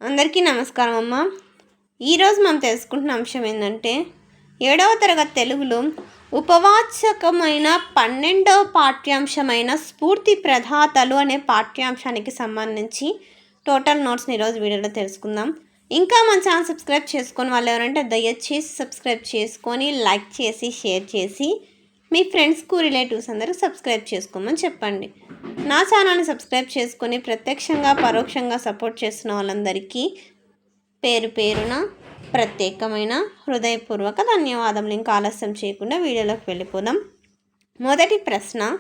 అందరికీ నమస్కారం అమ్మ. ఈరోజు మనం తెలుసుకుంటున్న అంశం ఏంటంటే 7వ తరగతి తెలుగులో ఉపవాచకమైన 12వ పాఠ్యాంశమైన స్ఫూర్తి ప్రదాతలు అనే పాఠ్యాంశానికి సంబంధించి టోటల్ నోట్స్ని ఈరోజు వీడియోలో తెలుసుకుందాం. ఇంకా మన ఛానల్ సబ్స్క్రైబ్ చేసుకొని వాళ్ళు ఎవరంటే దయచేసి సబ్స్క్రైబ్ చేసుకొని లైక్ చేసి షేర్ చేసి మీ ఫ్రెండ్స్కు రిలేటివ్స్ అందరికి సబ్స్క్రైబ్ చేసుకోమని చెప్పండి. నా ఛానల్ని సబ్స్క్రైబ్ చేసుకొని ప్రత్యక్షంగా పరోక్షంగా సపోర్ట్ చేస్తున్న వాళ్ళందరికీ పేరు పేరున ప్రత్యేకమైన హృదయపూర్వక ధన్యవాదములు. ఇంకా ఆలస్యం చేయకుండా వీడియోలోకి వెళ్ళిపోదాం. మొదటి ప్రశ్న,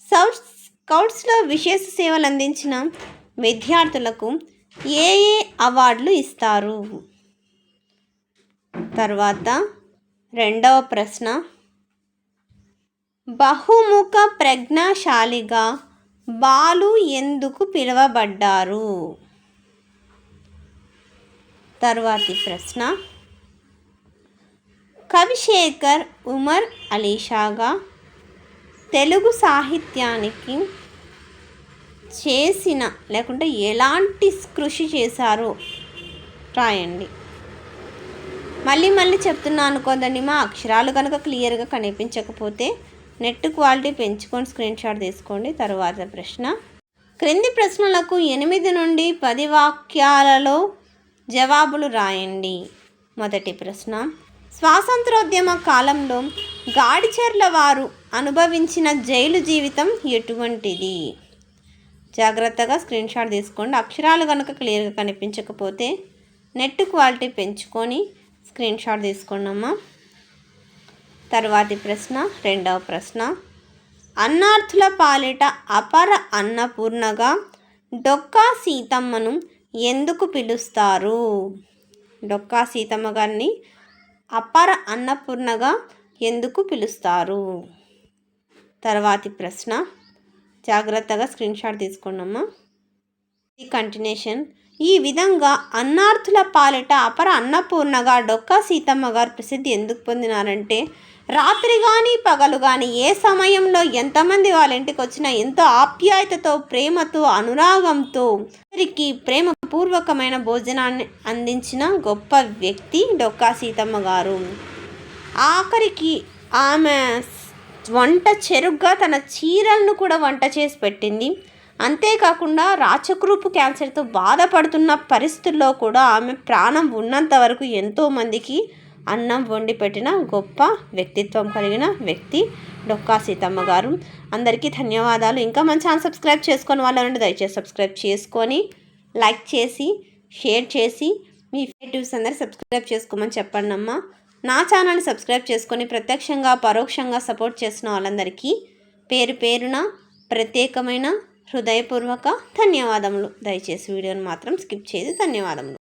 స్కౌట్స్లో విశేష సేవలు అందించిన విద్యార్థులకు ఏ ఏ అవార్డులు ఇస్తారు? తర్వాత రెండవ ప్రశ్న, బహుముఖ ప్రజ్ఞాశాలిగా బాలు ఎందుకు పిలువబడ్డారు? తర్వాతి ప్రశ్న, కవిశేఖర్ ఉమర్ అలీషాగా తెలుగు సాహిత్యానికి చేసిన లేకుంటే ఎలాంటి కృషి చేశారో రాయండి. మళ్ళీ చెప్తున్నా అనుకోదండి, మా అక్షరాలు కనుక క్లియర్గా కనిపించకపోతే నెట్ క్వాలిటీ పెంచుకొని స్క్రీన్ షాట్ తీసుకోండి. తర్వాత ప్రశ్న, క్రింది ప్రశ్నలకు 8 నుండి 10 వాక్యాలలో జవాబులు రాయండి. మొదటి ప్రశ్న, స్వాతంత్రోద్యమ కాలంలో గాడిచెర్ల వారు అనుభవించిన జైలు జీవితం ఎటువంటిది? జాగ్రత్తగా స్క్రీన్ షాట్ తీసుకోండి. అక్షరాలు కనుక క్లియర్గా కనిపించకపోతే నెట్ క్వాలిటీ పెంచుకొని స్క్రీన్ షాట్ తీసుకోండి అమ్మా. తర్వాతి ప్రశ్న, రెండవ ప్రశ్న, అన్నార్థుల పాలిట అపర అన్నపూర్ణగా డొక్కా సీతమ్మను ఎందుకు పిలుస్తారు? డొక్కా సీతమ్మ గారిని అపర అన్నపూర్ణగా ఎందుకు పిలుస్తారు? తర్వాతి ప్రశ్న, జాగ్రత్తగా స్క్రీన్ షాట్ తీసుకోండమ్మా. ఈ కంటిన్యూషన్. ఈ విధంగా అన్నార్థుల పాలిట అపర అన్నపూర్ణగా డొక్కా సీతమ్మ గారు ప్రసిద్ధి ఎందుకు పొందినారంటే, రాత్రి కానీ పగలు కానీ ఏ సమయంలో ఎంతమంది వాళ్ళ ఇంటికి వచ్చినా ఎంతో ఆప్యాయతతో ప్రేమతో అనురాగంతో అందరికీ ప్రేమపూర్వకమైన భోజనాన్ని అందించిన గొప్ప వ్యక్తి డొక్కా సీతమ్మ గారు. ఆఖరికి ఆమె వంట చెరుగ్గా తన చీరలను కూడా వంట చేసి పెట్టింది. అంతేకాకుండా రాచక్రూపు క్యాన్సర్తో బాధపడుతున్న పరిస్థితుల్లో కూడా ఆమె ప్రాణం ఉన్నంత వరకు ఎంతోమందికి అన్నం వండి పెట్టిన గొప్ప వ్యక్తిత్వం కలిగిన వ్యక్తి డొక్కా సీతమ్మ గారు. అందరికీ ధన్యవాదాలు. ఇంకా మన ఛానల్ సబ్స్క్రైబ్ చేసుకొని వాళ్ళని దయచేసి సబ్స్క్రైబ్ చేసుకొని లైక్ చేసి షేర్ చేసి మీ రిలేటివ్స్ అందరూ సబ్స్క్రైబ్ చేసుకోమని చెప్పండి అమ్మా. నా ఛానల్ని సబ్స్క్రైబ్ చేసుకొని ప్రత్యక్షంగా పరోక్షంగా సపోర్ట్ చేసిన వాళ్ళందరికీ పేరు పేరున ప్రత్యేకమైన హృదయపూర్వక ధన్యవాదములు. దయచేసి వీడియోని మాత్రం స్కిప్ చేయదు. ధన్యవాదములు.